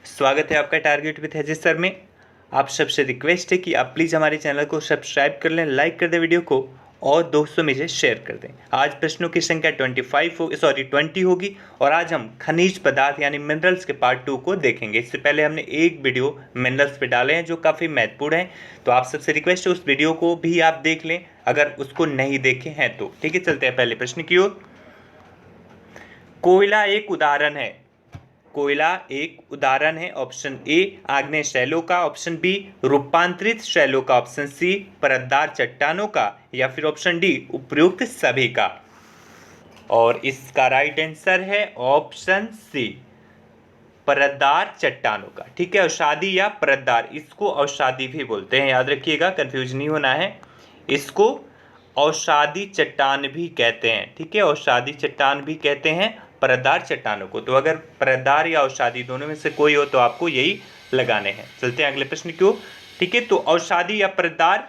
स्वागत है आपका टारगेट विद हेजिस सर में। आप सबसे रिक्वेस्ट है कि आप प्लीज़ हमारे चैनल को सब्सक्राइब कर लें, लाइक कर दें वीडियो को और दोस्तों में इसे शेयर कर दें। आज प्रश्नों की संख्या 20 होगी और आज हम खनिज पदार्थ यानी मिनरल्स के पार्ट 2 को देखेंगे। इससे पहले हमने एक वीडियो मिनरल्स पे डाले हैं जो काफ़ी महत्वपूर्ण है, तो आप सबसे रिक्वेस्ट है उस वीडियो को भी आप देख लें अगर उसको नहीं देखे हैं तो। ठीक है, चलते हैं पहले प्रश्न की ओर। कोयला एक उदाहरण है। कोयला एक उदाहरण है। ऑप्शन ए आग्नेय शैलों का, ऑप्शन बी रूपांतरित शैलों का, ऑप्शन सी परतदार चट्टानों का, या फिर ऑप्शन डी उपयुक्त सभी का। और इसका राइट आंसर है ऑप्शन सी परतदार चट्टानों का। ठीक है, अवसादी या परतदार, इसको अवसादी भी बोलते हैं, याद रखिएगा, कंफ्यूज नहीं होना है। इसको अवसादी चट्टान भी कहते हैं। ठीक है, अवसादी चट्टान भी कहते हैं परतदार चट्टानों को। तो अगर परतदार या अवसादी दोनों में से कोई हो तो आपको यही लगाने हैं। चलते हैं अगले प्रश्न की ओर। ठीक है, तो अवसादी या परतदार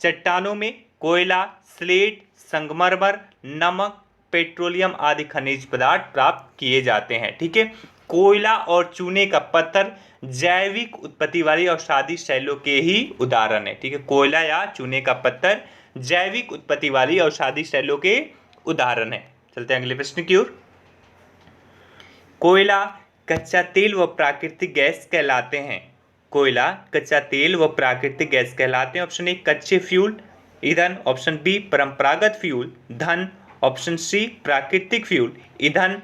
चट्टानों में कोयला, स्लेट, संगमरमर, नमक, पेट्रोलियम आदि खनिज पदार्थ प्राप्त किए जाते हैं। ठीक है, कोयला और चूने का पत्थर जैविक उत्पत्ति वाली अवसादी शैलों के ही उदाहरण है। ठीक है, कोयला या चूने का पत्थर जैविक उत्पत्ति वाली अवसादी शैलों के उदाहरण है। चलते हैं अगले प्रश्न की ओर। कोयला, कच्चा तेल व प्राकृतिक गैस कहलाते हैं। कोयला, कच्चा तेल व प्राकृतिक गैस कहलाते हैं। ऑप्शन ए कच्चे फ्यूल ईंधन, ऑप्शन बी परंपरागत फ्यूल धन, ऑप्शन सी प्राकृतिक फ्यूल ईंधन,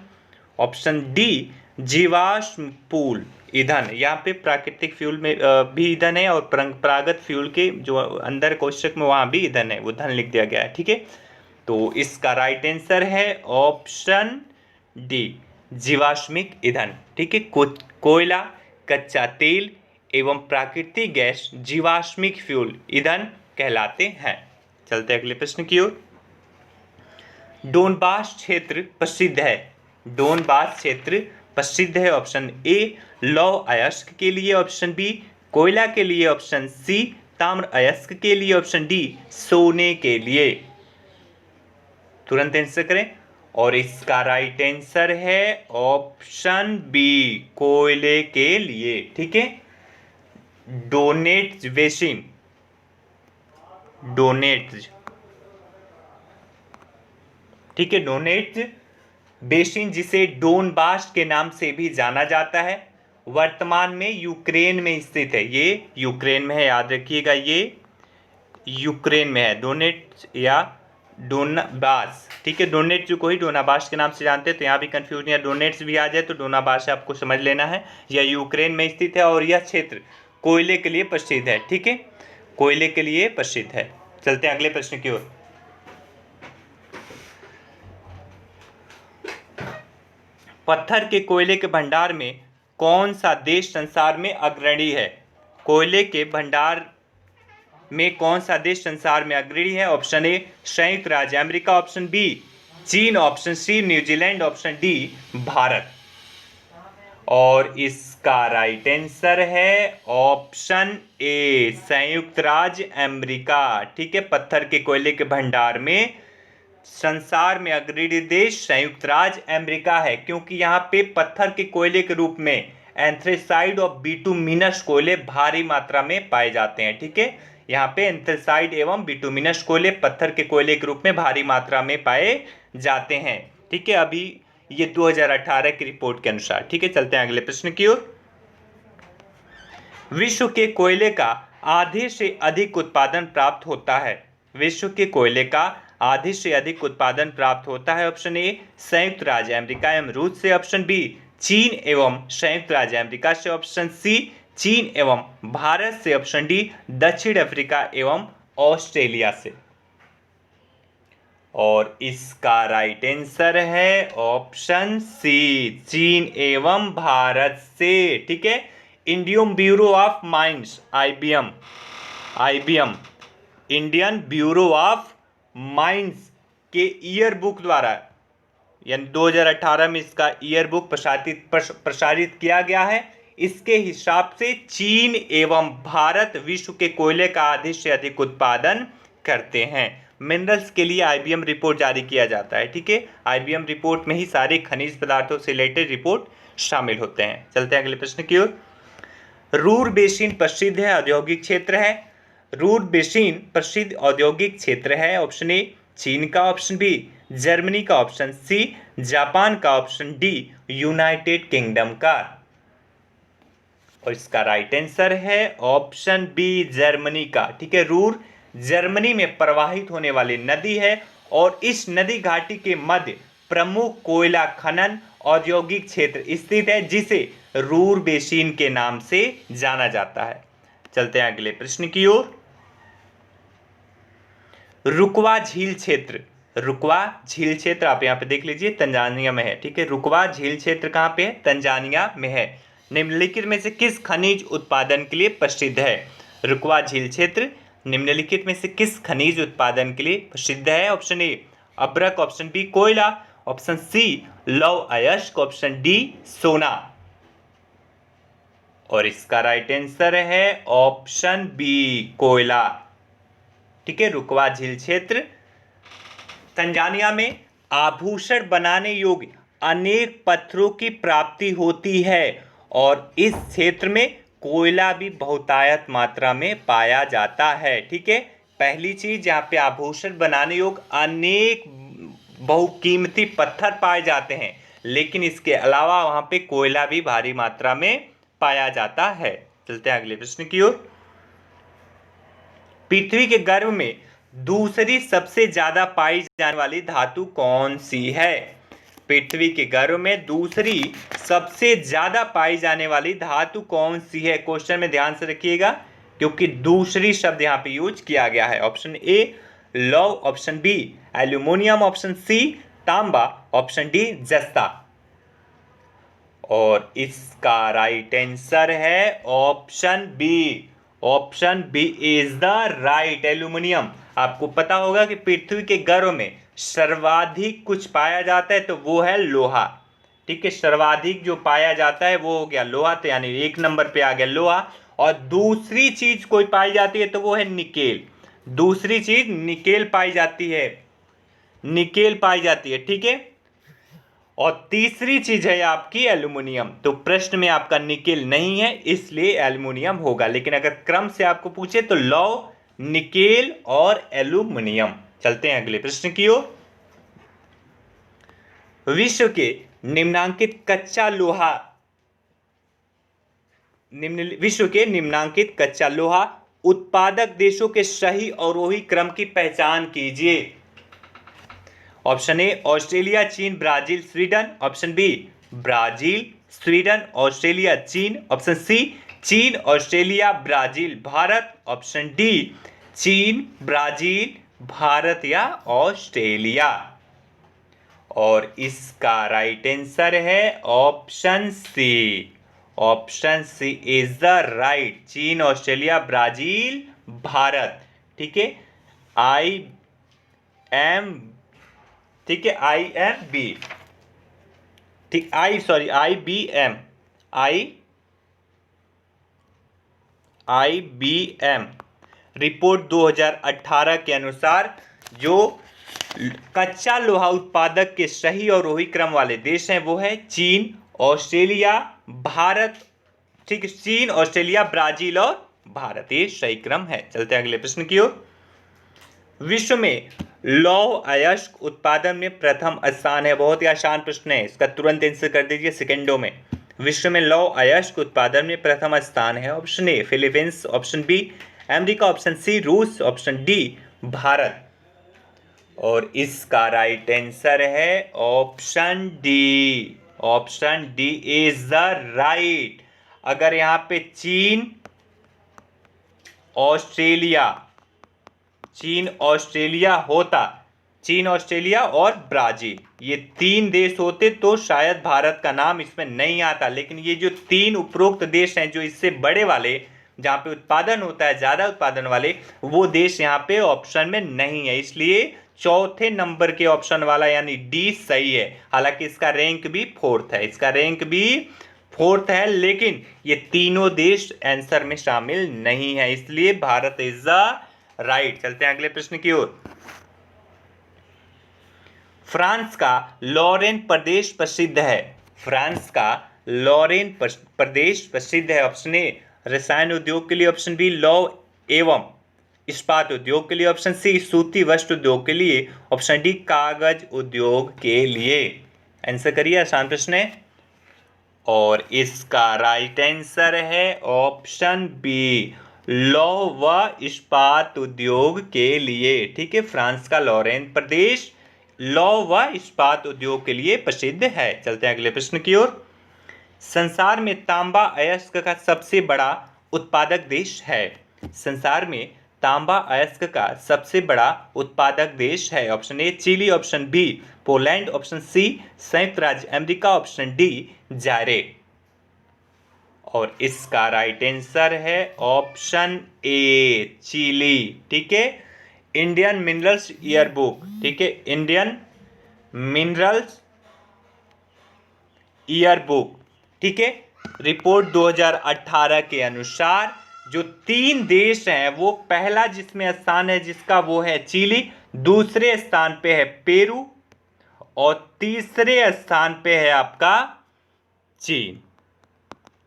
ऑप्शन डी जीवाश्म पूल ईंधन। यहाँ पे प्राकृतिक फ्यूल में भी ईंधन है और परंपरागत फ्यूल के जो अंदर कोष्टक में वहाँ भी ईंधन है, वो धन लिख दिया गया है। ठीक है, तो इसका राइट आंसर है ऑप्शन डी जीवाश्मिक ईंधन। ठीक है, कोयला, कच्चा तेल एवं प्राकृतिक गैस जीवाश्मिक फ्यूल ईंधन कहलाते हैं। चलते अगले प्रश्न की ओर। डोनबास क्षेत्र प्रसिद्ध है। डोनबास क्षेत्र प्रसिद्ध है। ऑप्शन ए लौह अयस्क के लिए, ऑप्शन बी कोयला के लिए, ऑप्शन सी ताम्र अयस्क के लिए, ऑप्शन डी सोने के लिए। तुरंत आंसर करें। और इसका राइट आंसर है ऑप्शन बी कोयले के लिए। ठीक है, डोनेट्स बेसिन, डोनेट्स, ठीक है, डोनेट्स बेसिन जिसे डोनबास के नाम से भी जाना जाता है, वर्तमान में यूक्रेन में स्थित है। ये यूक्रेन में है, याद रखिएगा, ये यूक्रेन में है। डोनेट्स या डोनाबास। ठीक है, डोनेट्स को ही डोनाबास के नाम से जानते हैं, तो यहाँ भी कंफ्यूजन या डोनेट्स भी आ जाए तो डोनाबास आपको समझ लेना है। यह यूक्रेन में स्थित है और यह क्षेत्र कोयले के लिए प्रसिद्ध है। ठीक है, कोयले के लिए प्रसिद्ध है। चलते हैं अगले प्रश्न की ओर। पत्थर के कोयले के भंडार में कौन सा देश संसार में अग्रणी है। कोयले के भंडार में कौन सा देश संसार में अग्रणी है। ऑप्शन ए संयुक्त राज्य अमेरिका, ऑप्शन बी चीन, option C New Zealand, option D Bharat. और इसका राइट आंसर है ऑप्शन ए संयुक्त राज्य अमेरिका। ठीक है, पत्थर के कोयले के भंडार में संसार में अग्रणी देश संयुक्त राज्य अमेरिका है, क्योंकि यहाँ पे पत्थर के कोयले के रूप में एंथ्रेसाइड और बिटुमिनस कोयले भारी मात्रा में पाए जाते हैं। ठीक है, यहाँ पे एंथ्रेसाइड एवं बिटुमिनस कोयले पत्थर के कोयले के रूप में भारी मात्रा में पाए जाते हैं। ठीक है, अभी ये 2018 की रिपोर्ट के अनुसार। ठीक है, चलते हैं अगले प्रश्न की ओर। विश्व के कोयले का आधे से अधिक उत्पादन प्राप्त होता है। विश्व के कोयले का आधे से अधिक उत्पादन प्राप्त होता है। ऑप्शन ए संयुक्त राज्य अमेरिका एवं रूस से, ऑप्शन बी चीन एवं संयुक्त राज्य अमेरिका से, ऑप्शन सी चीन एवं भारत से, ऑप्शन डी दक्षिण अफ्रीका एवं ऑस्ट्रेलिया से। और इसका राइट आंसर है ऑप्शन सी चीन एवं भारत से। ठीक है, Indian bureau of mines IBM, Indian bureau of mines के ईयर बुक द्वारा यानी 2018 में इसका ईयर बुक प्रसारित किया गया है। इसके हिसाब से चीन एवं भारत विश्व के कोयले का आधे से अधिक उत्पादन करते हैं। मिनरल्स के लिए आईबीएम रिपोर्ट जारी किया जाता है। ठीक है, आईबीएम रिपोर्ट में ही सारे खनिज पदार्थों से रिलेटेड रिपोर्ट शामिल होते हैं। चलते हैं अगले प्रश्न की ओर। रूर बेसिन प्रसिद्ध है औद्योगिक क्षेत्र है। रूर बेसिन प्रसिद्ध औद्योगिक क्षेत्र है। ऑप्शन ए चीन का, ऑप्शन बी जर्मनी का, ऑप्शन सी जापान का, ऑप्शन डी यूनाइटेड किंगडम का। और इसका राइट आंसर है ऑप्शन बी जर्मनी का। ठीक है, रूर जर्मनी में प्रवाहित होने वाली नदी है और इस नदी घाटी के मध्य प्रमुख कोयला खनन औद्योगिक क्षेत्र स्थित है जिसे रूर बेसिन के नाम से जाना जाता है। चलते हैं अगले प्रश्न की ओर। रुकवा झील क्षेत्र, रुकवा झील क्षेत्र आप यहाँ पे देख लीजिए तंजानिया में है। ठीक है, रुकवा झील क्षेत्र कहाँ पे है? तंजानिया में है। निम्नलिखित में से किस खनिज उत्पादन के लिए प्रसिद्ध है? रुकवा झील क्षेत्र निम्नलिखित में से किस खनिज उत्पादन के लिए प्रसिद्ध है? ऑप्शन ए अब्रक, ऑप्शन बी कोयला, ऑप्शन सी लौह अयस्क, ऑप्शन डी सोना। और इसका राइट आंसर है ऑप्शन बी कोयला। ठीक है, रुकवा झील क्षेत्र तंजानिया में आभूषण बनाने योग्य अनेक पत्थरों की प्राप्ति होती है और इस क्षेत्र में कोयला भी बहुतायत मात्रा में पाया जाता है। ठीक है, पहली चीज यहाँ पे आभूषण बनाने योग्य अनेक बहुकीमती पत्थर पाए जाते हैं, लेकिन इसके अलावा वहां पे कोयला भी भारी मात्रा में पाया जाता है। चलते हैं अगले प्रश्न की ओर। पृथ्वी के गर्भ में दूसरी सबसे ज्यादा पाई जाने वाली धातु कौन सी है? पृथ्वी के गर्भ में दूसरी सबसे ज्यादा पाई जाने वाली धातु कौन सी है? क्वेश्चन में ध्यान से रखिएगा क्योंकि दूसरी शब्द यहाँ पे यूज किया गया है। ऑप्शन ए लौह, option B aluminium, option C तांबा, ऑप्शन डी जस्ता। और इसका राइट आंसर है option B. Option B is the right, aluminium. आपको पता होगा कि पृथ्वी के गर्भ में सर्वाधिक कुछ पाया जाता है तो वो है लोहा। ठीक है, सर्वाधिक जो पाया जाता है वो हो गया लोहा, तो यानी एक नंबर पे आ गया लोहा। और दूसरी चीज कोई पाई जाती है तो वो है निकेल। दूसरी चीज निकेल पाई जाती है, निकेल पाई जाती है। ठीक है, और तीसरी चीज है आपकी एल्यूमिनियम। तो प्रश्न में आपका निकेल नहीं है इसलिए एल्यूमिनियम होगा, लेकिन अगर क्रम से आपको पूछे तो लौह, निकेल और एल्यूमिनियम। चलते हैं अगले प्रश्न की ओर। विश्व के निम्नांकित कच्चा लोहा, विश्व के निम्नांकित कच्चा लोहा उत्पादक देशों के सही अवरोही क्रम की पहचान कीजिए। ऑप्शन ए ऑस्ट्रेलिया, चीन, Brazil, Sweden, option B Brazil, Sweden, Australia, चीन, ऑप्शन सी चीन, Australia, Brazil, Bharat, option D चीन, ब्राजील, भारत या ऑस्ट्रेलिया। और इसका राइट आंसर है option C. Option C is the right, चीन, ऑस्ट्रेलिया, ब्राजील, भारत। ठीक है, आई एम, ठीक है IMB, ठीक IBM, IBM रिपोर्ट 2018 के अनुसार जो कच्चा लोहा उत्पादक के सही और रोही क्रम वाले देश हैं वो है चीन, ऑस्ट्रेलिया, भारत। ठीक है, चीन, ऑस्ट्रेलिया, ब्राजील और भारत, ये सही क्रम है। चलते हैं अगले प्रश्न की ओर। विश्व में लौह अयस्क उत्पादन में प्रथम स्थान है। बहुत ही आसान प्रश्न है, इसका तुरंत आंसर कर दीजिए सेकंडों में। विश्व में लौह अयस्क उत्पादन में प्रथम स्थान है। Option A Philippines, option B America, option C रूस, ऑप्शन डी भारत। और इसका राइट आंसर है option D. Option D is the right. अगर यहां पे चीन, ऑस्ट्रेलिया, चीन, ऑस्ट्रेलिया होता, चीन, ऑस्ट्रेलिया और ब्राजील, ये तीन देश होते तो शायद भारत का नाम इसमें नहीं आता। लेकिन ये जो तीन उपरोक्त देश हैं जो इससे बड़े वाले, जहां पे उत्पादन होता है ज्यादा उत्पादन वाले, वो देश यहाँ पे ऑप्शन में नहीं है, इसलिए चौथे नंबर के ऑप्शन वाला यानी डी सही है। हालांकि इसका रैंक भी फोर्थ है, इसका रैंक भी फोर्थ है, लेकिन ये तीनों देश आंसर में शामिल नहीं है, इसलिए भारत इज द राइट। चलते हैं अगले प्रश्न की ओर। फ्रांस का लॉरेन प्रदेश प्रसिद्ध है। फ्रांस का लॉरेन प्रदेश प्रसिद्ध है? ऑप्शन ए रसायन उद्योग के लिए, ऑप्शन बी लौह एवं इस्पात उद्योग के लिए, ऑप्शन सी सूती वस्त्र उद्योग के लिए, ऑप्शन डी कागज उद्योग के लिए। आंसर करिए, आसान प्रश्न है। और इसका राइट आंसर है ऑप्शन बी लौह व इस्पात उद्योग के लिए। ठीक है, फ्रांस का लॉरेन प्रदेश लौह व इस्पात उद्योग के लिए प्रसिद्ध है। चलते हैं अगले प्रश्न की ओर। संसार में तांबा अयस्क का सबसे बड़ा उत्पादक देश है? संसार में तांबा अयस्क का सबसे बड़ा उत्पादक देश है? Option A Chile, option B Poland, option C संयुक्त राज्य अमेरिका, ऑप्शन डी जायरे। और इसका राइट आंसर है ऑप्शन ए चिली। ठीक है, इंडियन मिनरल्स ईयर बुक, ठीक है, इंडियन मिनरल्स ईयर बुक, ठीक है, रिपोर्ट 2018 के अनुसार जो 3 देश हैं, वो पहला जिसमें स्थान है जिसका वो है चिली, दूसरे स्थान पे है पेरू और तीसरे स्थान पे है आपका चीन।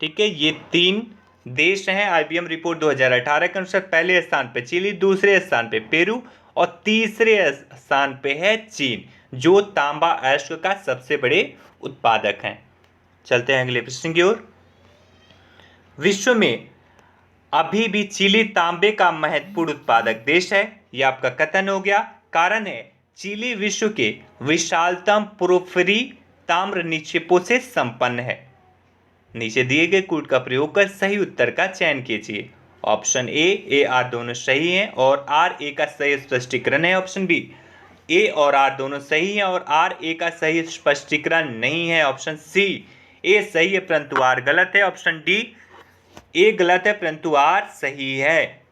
ठीक है, ये 3 देश हैं आईबीएम रिपोर्ट 2018 के अनुसार। पहले स्थान पे चिली, दूसरे स्थान पे पेरू और तीसरे स्थान पे है चीन, जो तांबा अयस्क का सबसे बड़े उत्पादक हैं। चलते हैं अगले प्रश्न की ओर। विश्व में अभी भी चिली तांबे का महत्वपूर्ण उत्पादक देश है, यह आपका कथन हो गया। कारण है चिली विश्व के विशालतम पोर्फिरी ताम्र निक्षेपों से संपन्न है। नीचे दिए गए कोड का प्रयोग कर सही उत्तर का चयन कीजिए। ऑप्शन ए आर दोनों सही हैं और आर ए का सही स्पष्टीकरण है। ऑप्शन बी ए और आर दोनों सही हैं और आर ए का सही स्पष्टीकरण नहीं है। ऑप्शन सी ए सही है परंतु आर गलत है। ऑप्शन डी ए गलत है परंतु आर सही है।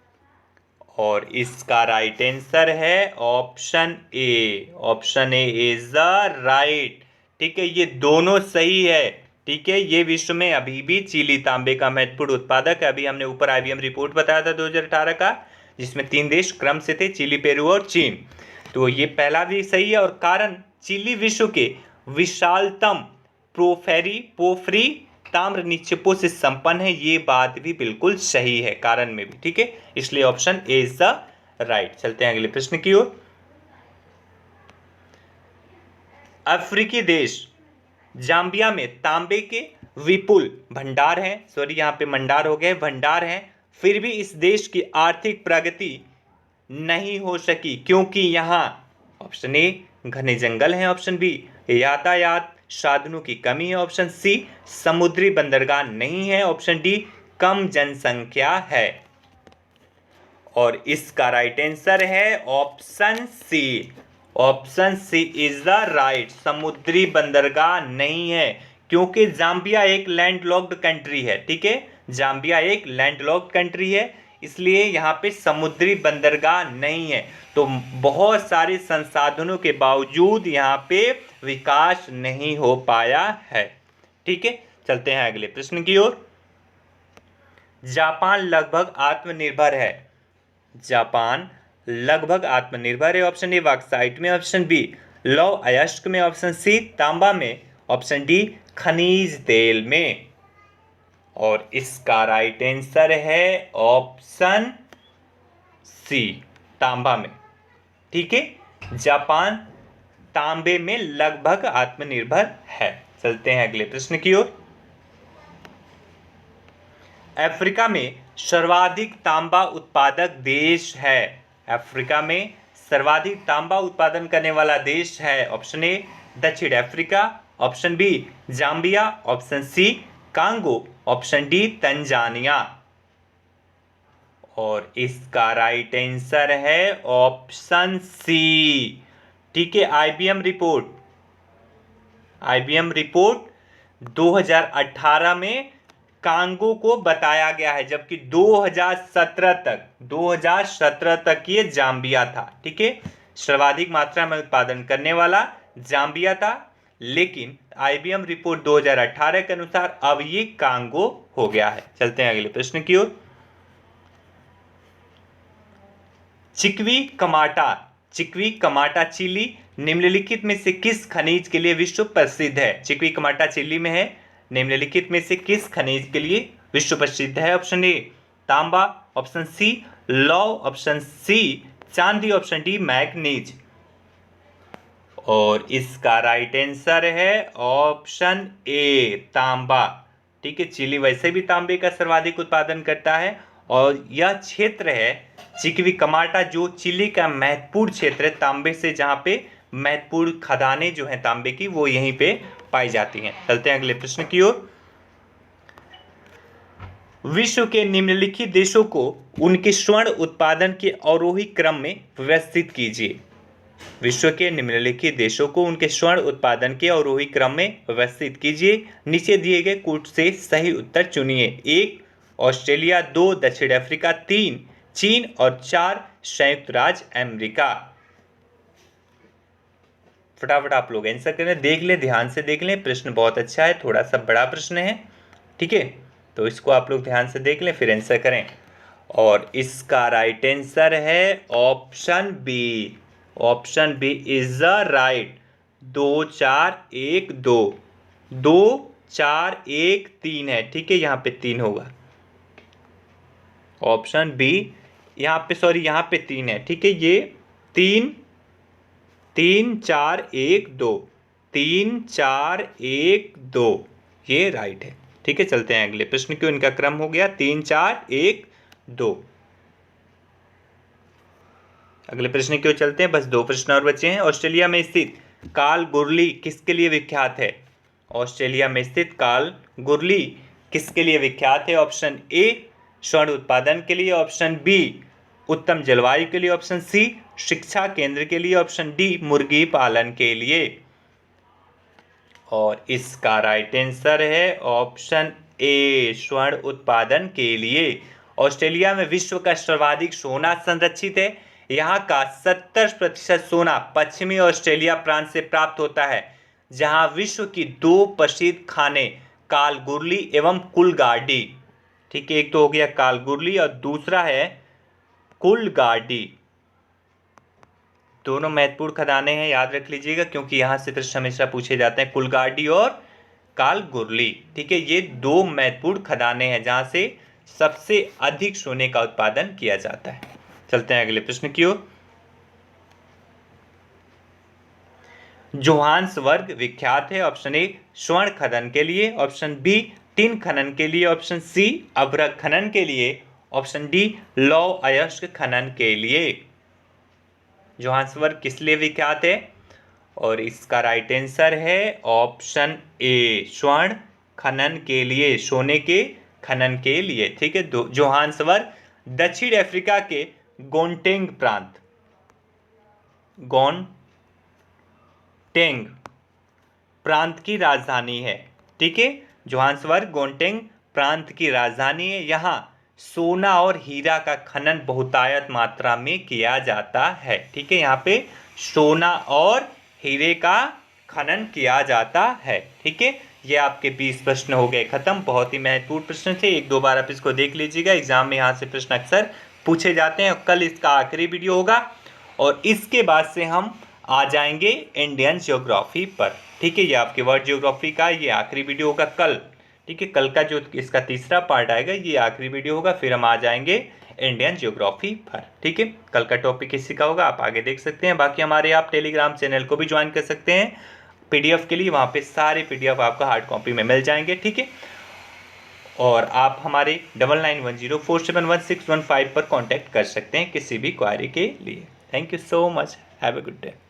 और इसका राइट आंसर है option A. Option A is the right. ठीक है, ये दोनों सही है। ठीक है, ये विश्व में अभी भी चिली तांबे का महत्वपूर्ण उत्पादक है। अभी हमने ऊपर आईबीएम रिपोर्ट बताया था 2018 का, जिसमें 3 देश क्रम से थे, चिली, पेरू और चीन। तो ये पहला भी सही है। और कारण चिली विश्व के विशालतम पोर्फिरी ताम्र निक्षेपों से संपन्न है, ये बात भी बिल्कुल सही है कारण में भी। ठीक है, इसलिए option A is the right. चलते हैं अगले प्रश्न की ओर। अफ्रीकी देश जाम्बिया में तांबे के विपुल भंडार हैं, सॉरी यहाँ पे मंडार हो गए, भंडार हैं, फिर भी इस देश की आर्थिक प्रगति नहीं हो सकी क्योंकि यहाँ ऑप्शन ए घने जंगल हैं, ऑप्शन बी यातायात साधनों की कमी है, ऑप्शन सी समुद्री बंदरगाह नहीं है, ऑप्शन डी कम जनसंख्या है। और इसका राइट आंसर है option C. Option C is the right. समुद्री बंदरगाह नहीं है क्योंकि जाम्बिया एक लैंडलॉक्ड कंट्री है। ठीक है, जाम्बिया एक लैंडलॉक्ड कंट्री है, इसलिए यहाँ पे समुद्री बंदरगाह नहीं है। तो बहुत सारे संसाधनों के बावजूद यहाँ पे विकास नहीं हो पाया है। ठीक है, चलते हैं अगले प्रश्न की ओर। जापान लगभग आत्मनिर्भर है। जापान लगभग आत्मनिर्भर है। ऑप्शन ए बॉक्साइट में, ऑप्शन बी लौह अयस्क में, ऑप्शन सी तांबा में, ऑप्शन डी खनिज तेल में। और इसका राइट आंसर है ऑप्शन सी तांबा में। ठीक है, जापान तांबे में लगभग आत्मनिर्भर है। चलते हैं अगले प्रश्न की ओर। अफ्रीका में सर्वाधिक तांबा उत्पादक देश है। अफ्रीका में सर्वाधिक तांबा उत्पादन करने वाला देश है। ऑप्शन ए दक्षिण Africa, option B Zambia, option C Congo, option D Tanzania. और इसका राइट आंसर है ऑप्शन सी। ठीक है, आईबीएम रिपोर्ट 2018 में कांगो को बताया गया है, जबकि 2017 तक ये जाम्बिया था। ठीक है, सर्वाधिक मात्रा में उत्पादन करने वाला जाम्बिया था, लेकिन आईबीएम रिपोर्ट 2018 के अनुसार अब ये कांगो हो गया है। चलते हैं अगले प्रश्न की ओर। चिक्वी कमाटा चिली निम्नलिखित में से किस खनिज के लिए विश्व प्रसिद्ध है? चिक्वी कमाटा चिली में है, निम्नलिखित में से किस खनिज के लिए विश्व प्रसिद्ध है? ऑप्शन ए तांबा, ऑप्शन सी लौह, ऑप्शन सी चांदी, ऑप्शन डी मैग्नीज। और इसका राइट आंसर है ऑप्शन ए तांबा। ठीक है, चिली वैसे भी तांबे का सर्वाधिक उत्पादन करता है और यह क्षेत्र है चिक्विकमाटा जो चिली का महत्वपूर्ण क्षेत्र है तांबे से, जहां पे महत्वपूर्ण खदानें जो हैं तांबे की वो यहीं पे पाई जाती हैं। चलते हैं अगले प्रश्न की ओर। विश्व के निम्नलिखित देशों को उनके स्वर्ण उत्पादन के अवरोही क्रम में व्यवस्थित कीजिए। विश्व के निम्नलिखित देशों को उनके स्वर्ण उत्पादन के अवरोही क्रम में व्यवस्थित कीजिए। नीचे दिए गए कूट से सही उत्तर चुनिए। 1 ऑस्ट्रेलिया, 2 दक्षिण अफ्रीका, 3 चीन और 4 संयुक्त राज्य अमेरिका। फटाफट आप लोग आंसर करें, देख ले, ध्यान से देख लें, प्रश्न बहुत अच्छा है, थोड़ा सा बड़ा प्रश्न है। ठीक है, तो इसको आप लोग ध्यान से देख लें फिर आंसर करें। और इसका राइट आंसर है option B. Option B is the right. 2 4 1 2, 2 4 1 3 है। ठीक है, यहाँ पे 3 होगा। ऑप्शन बी यहाँ पे, सॉरी यहाँ पे 3 है। ठीक है, ये 3 3 4 1 2, 3 4 1 2 ये राइट है। ठीक है, चलते हैं अगले प्रश्न क्यों, इनका क्रम हो गया 3 4 1 2। अगले प्रश्न क्यों चलते हैं, बस 2 प्रश्न और बचे हैं। ऑस्ट्रेलिया में स्थित कालगुरली किसके लिए विख्यात है? ऑस्ट्रेलिया में स्थित कालगुरली किसके लिए विख्यात है? ऑप्शन ए स्वर्ण उत्पादन के लिए, ऑप्शन बी उत्तम जलवायु के लिए, ऑप्शन सी शिक्षा केंद्र के लिए, ऑप्शन डी मुर्गी पालन के लिए। और इसका राइट आंसर है ऑप्शन ए स्वर्ण उत्पादन के लिए। ऑस्ट्रेलिया में विश्व का सर्वाधिक सोना संरक्षित है। यहाँ का 70% सोना पश्चिमी ऑस्ट्रेलिया प्रांत से प्राप्त होता है, जहाँ विश्व की 2 प्रसिद्ध खाने कालगुरली एवं कुलगाडी। ठीक है, एक तो हो गया कालगुरली और दूसरा है कुलगाडी। दोनों महत्वपूर्ण खदानें हैं, याद रख लीजिएगा, क्योंकि यहाँ से प्रश्न हमेशा पूछे जाते हैं, कुलगाडी और कालगुरली। ठीक है, ये 2 महत्वपूर्ण खदानें हैं जहाँ से सबसे अधिक सोने का उत्पादन किया जाता है। चलते हैं अगले प्रश्न की ओर। जोहान्सबर्ग विख्यात है। ऑप्शन ए स्वर्ण खनन के लिए, ऑप्शन बी टिन खनन के लिए, ऑप्शन सी अभ्रक खनन के लिए, ऑप्शन डी लौह अयस्क खनन के लिए। जोहान्सबर्ग किस लिए विख्यात है? और इसका राइट आंसर है ऑप्शन ए स्वर्ण खनन के लिए, सोने के खनन के लिए। ठीक है, जोहान्सबर्ग दक्षिण अफ्रीका के गोंटेंग प्रांत की राजधानी है। ठीक है, जोहान्सबर्ग गोंटेंग प्रांत की राजधानी है। यहाँ सोना और हीरा का खनन बहुतायत मात्रा में किया जाता है। ठीक है, यहाँ पे सोना और हीरे का खनन किया जाता है। ठीक है, ये आपके 20 प्रश्न हो गए खत्म। बहुत ही महत्वपूर्ण प्रश्न थे, 1-2 बार आप इसको देख लीजिएगा, एग्जाम में यहाँ से प्रश्न अक्सर पूछे जाते हैं। कल इसका आखिरी वीडियो होगा और इसके बाद से हम आ जाएंगे इंडियन ज्योग्राफी पर। ठीक है, ये आपके वर्ल्ड ज्योग्राफी का ये आखिरी वीडियो होगा कल। ठीक है, कल का जो इसका तीसरा पार्ट आएगा ये आखिरी वीडियो होगा, फिर हम आ जाएंगे इंडियन ज्योग्राफी पर। ठीक है, कल का टॉपिक इसी का होगा, आप आगे देख सकते हैं। बाकी हमारे आप टेलीग्राम चैनल को भी ज्वाइन कर सकते हैं पीडीएफ के लिए, वहाँ पे सारे पीडीएफ आपको हार्ड कॉपी में मिल जाएंगे। ठीक है, और आप हमारे 9910471615 पर कांटेक्ट कर सकते हैं किसी भी क्वारी के लिए। Thank you so much, have a good day.